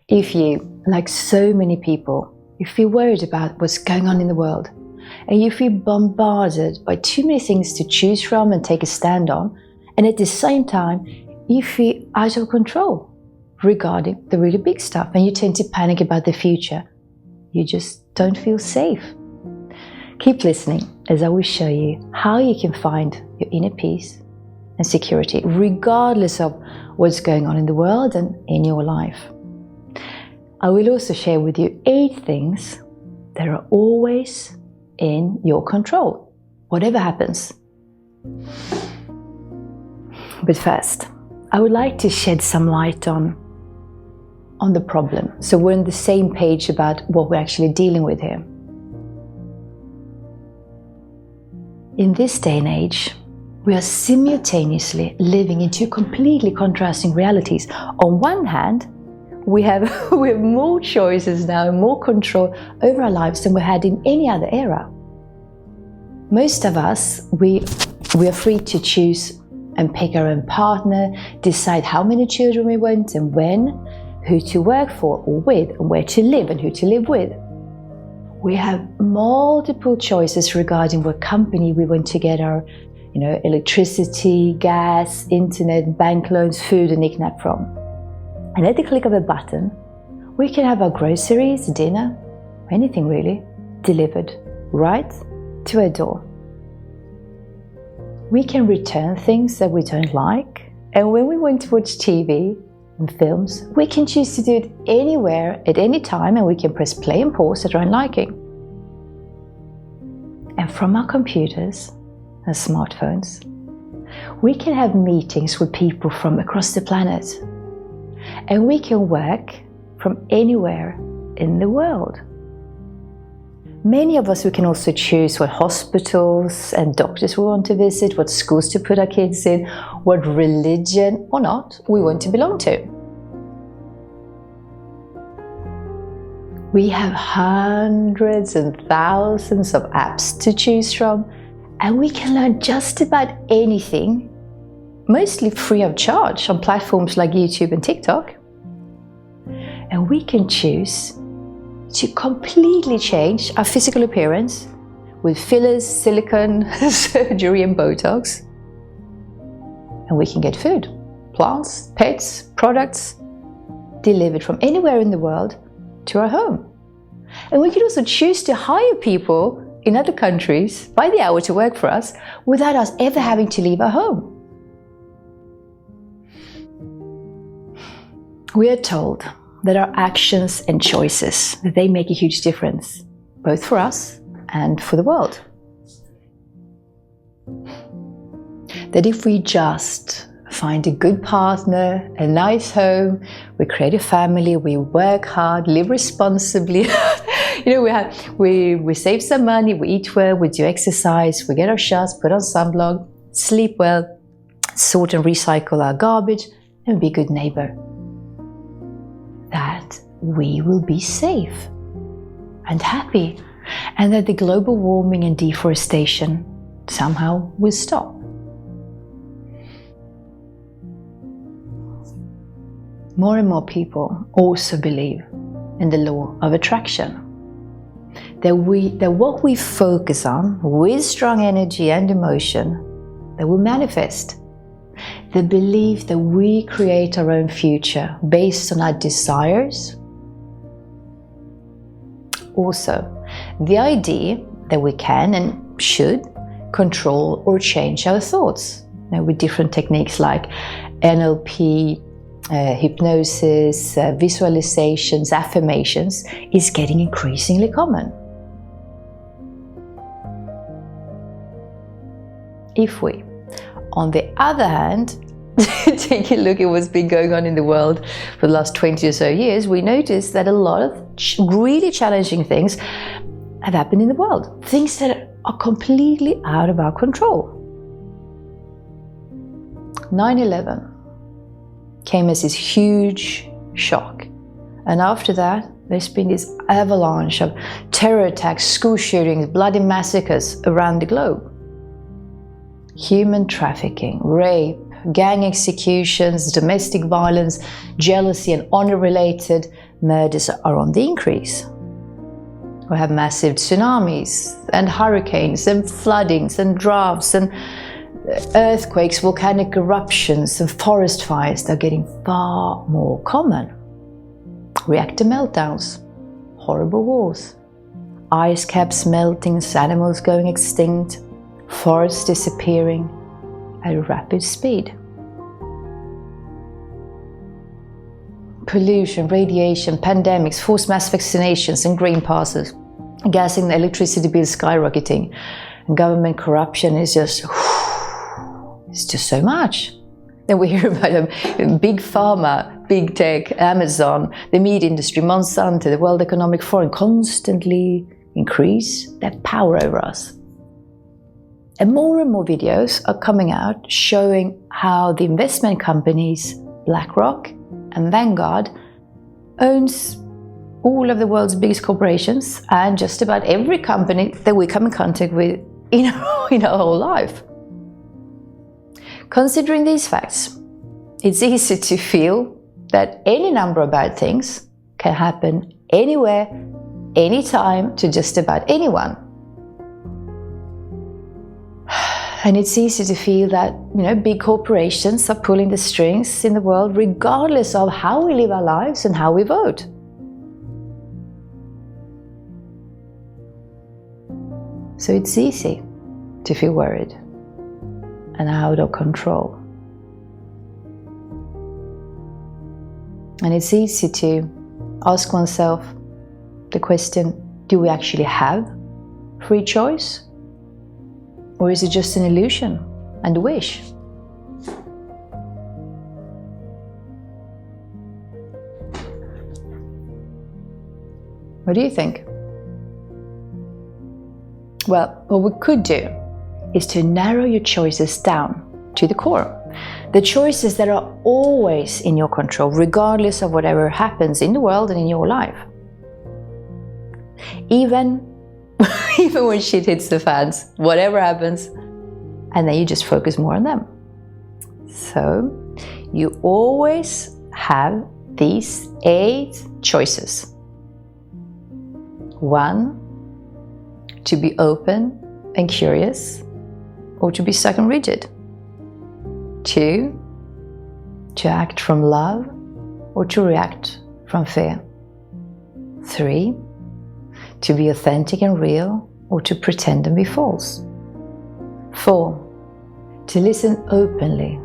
If you, like so many people, you feel worried about what's going on in the world, and you feel bombarded by too many things to choose from and take a stand on, and at the same time, you feel out of control regarding the really big stuff, and you tend to panic about the future. You just don't feel safe. Keep listening as I will show you how you can find your inner peace and security, regardless of what's going on in the world and in your life. I will also share with you 8 things that are always in your control, whatever happens. But first, I would like to shed some light on the problem, so we're on the same page about what we're actually dealing with here. In this day and age, we are simultaneously living in 2 completely contrasting realities. On one hand, we have more choices now and more control over our lives than we had in any other era. Most of us, we are free to choose and pick our own partner, decide how many children we want and when, who to work for or with, and where to live and who to live with. We have multiple choices regarding what company we want to get our electricity, gas, internet, bank loans, food and knick-knack from. And at the click of a button, we can have our groceries, dinner, anything really, delivered right to our door. We can return things that we don't like, and when we want to watch TV and films, we can choose to do it anywhere, at any time, and we can press play and pause at our own liking. And from our computers and smartphones, we can have meetings with people from across the planet, and we can work from anywhere in the world. Many of us, we can also choose what hospitals and doctors we want to visit, what schools to put our kids in, what religion or not we want to belong to. We have hundreds and thousands of apps to choose from, and we can learn just about anything, mostly free of charge, on platforms like YouTube and TikTok. And we can choose to completely change our physical appearance with fillers, silicone, surgery and Botox. And we can get food, plants, pets, products delivered from anywhere in the world to our home. And we can also choose to hire people in other countries by the hour to work for us without us ever having to leave our home. We are told that our actions and choices, they make a huge difference, both for us and for the world. That if we just find a good partner, a nice home, we create a family, we work hard, live responsibly, we save some money, we eat well, we do exercise, we get our shots, put on sunblock, sleep well, sort and recycle our garbage, and be a good neighbor, that we will be safe and happy, and that the global warming and deforestation somehow will stop. More and more people also believe in the law of attraction. That what we focus on with strong energy and emotion, that will manifest. The belief that we create our own future based on our desires. Also, the idea that we can and should control or change our thoughts, with different techniques like NLP, hypnosis, visualizations, affirmations, is getting increasingly common. If we, on the other hand, take a look at what's been going on in the world for the last 20 or so years, we notice that a lot of really challenging things have happened in the world. Things that are completely out of our control. 9/11 came as this huge shock. And after that, there's been this avalanche of terror attacks, school shootings, bloody massacres around the globe. Human trafficking, rape, gang executions, domestic violence, jealousy and honor-related murders are on the increase. We have massive tsunamis and hurricanes and floodings and droughts and earthquakes, volcanic eruptions and forest fires that are getting far more common. Reactor meltdowns, horrible wars, ice caps melting, animals going extinct, forests disappearing at a rapid speed. Pollution, radiation, pandemics, forced mass vaccinations and green passes, gas and electricity bills skyrocketing, and government corruption is just, it's just so much. Then we hear about big pharma, big tech, Amazon, the meat industry, Monsanto, the World Economic Forum constantly increase their power over us. And more videos are coming out showing how the investment companies BlackRock and Vanguard owns all of the world's biggest corporations and just about every company that we come in contact with in our whole life. Considering these facts, it's easy to feel that any number of bad things can happen anywhere, anytime, to just about anyone. And it's easy to feel that, big corporations are pulling the strings in the world regardless of how we live our lives and how we vote. So it's easy to feel worried and out of control. And it's easy to ask oneself the question, do we actually have free choice? Or is it just an illusion and a wish? What do you think? Well, what we could do is to narrow your choices down to the core. The choices that are always in your control, regardless of whatever happens in the world and in your life. Even when shit hits the fans, whatever happens, and then you just focus more on them. So you always have these 8 choices. 1, to be open and curious, or to be stuck and rigid. 2, to act from love, or to react from fear. 3, to be authentic and real, or to pretend and be false. 4, to listen openly,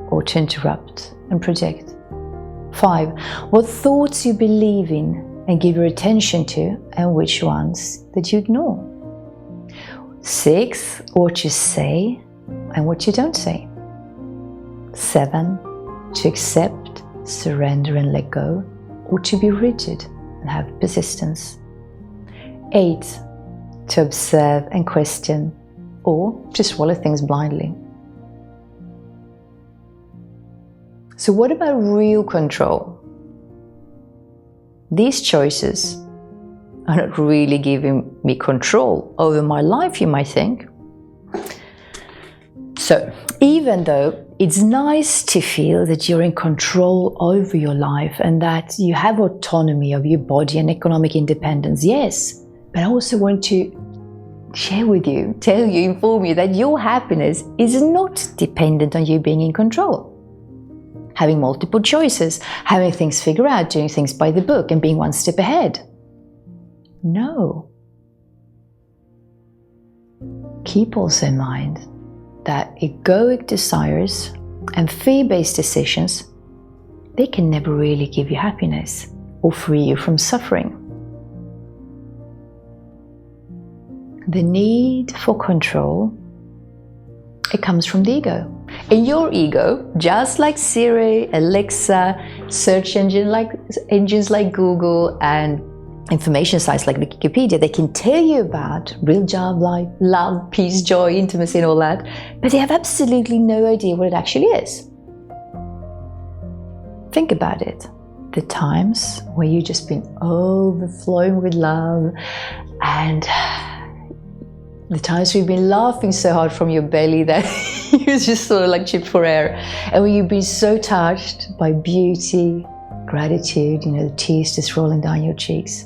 or to interrupt and project. 5, what thoughts you believe in and give your attention to, and which ones that you ignore. 6, what you say and what you don't say. 7, to accept, surrender and let go, or to be rigid and have persistence. 8, to observe and question, or to swallow things blindly. So what about real control? These choices are not really giving me control over my life, you might think. So even though it's nice to feel that you're in control over your life and that you have autonomy of your body and economic independence, yes, but I also want to share with you, tell you, inform you that your happiness is not dependent on you being in control. Having multiple choices, having things figured out, doing things by the book and being one step ahead. No. Keep also in mind that egoic desires and fear-based decisions, they can never really give you happiness or free you from suffering. The need for control, it comes from the ego. And your ego, just like Siri, Alexa, search engines like Google and information sites like Wikipedia, they can tell you about real job life, love, peace, joy, intimacy and all that, but they have absolutely no idea what it actually is. Think about it. The times where you've just been overflowing with love, and the times we've been laughing so hard from your belly that you're just sort of like chipped for air, and when you've been so touched by beauty, gratitude, the tears just rolling down your cheeks.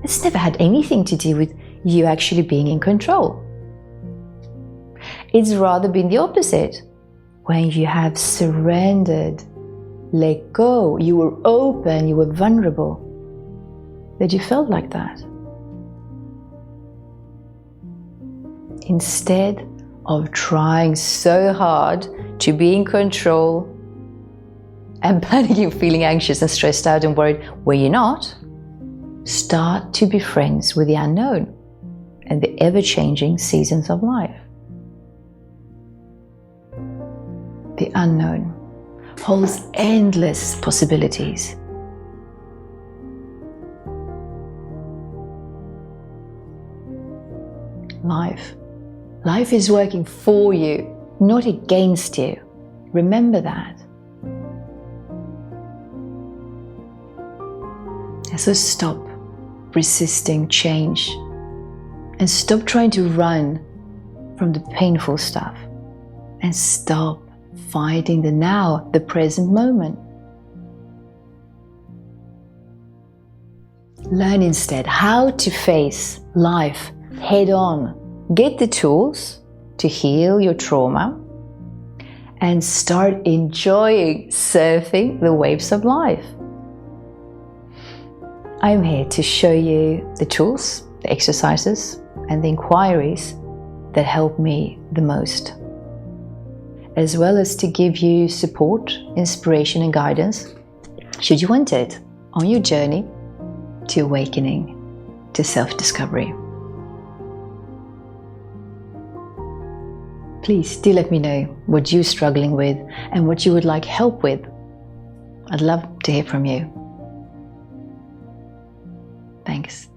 It's never had anything to do with you actually being in control. It's rather been the opposite. When you have surrendered, let go, you were open, you were vulnerable, that you felt like that. Instead of trying so hard to be in control and panicking, feeling anxious and stressed out and worried where you're not, start to be friends with the unknown and the ever-changing seasons of life. The unknown holds endless possibilities. Life is working for you, not against you. Remember that. So stop resisting change and stop trying to run from the painful stuff and stop fighting the now, the present moment. Learn instead how to face life head on. Get the tools to heal your trauma and start enjoying surfing the waves of life. I'm here to show you the tools, the exercises, and the inquiries that help me the most, as well as to give you support, inspiration, and guidance, should you want it, on your journey to awakening, to self-discovery. Please do let me know what you're struggling with and what you would like help with. I'd love to hear from you. Thanks.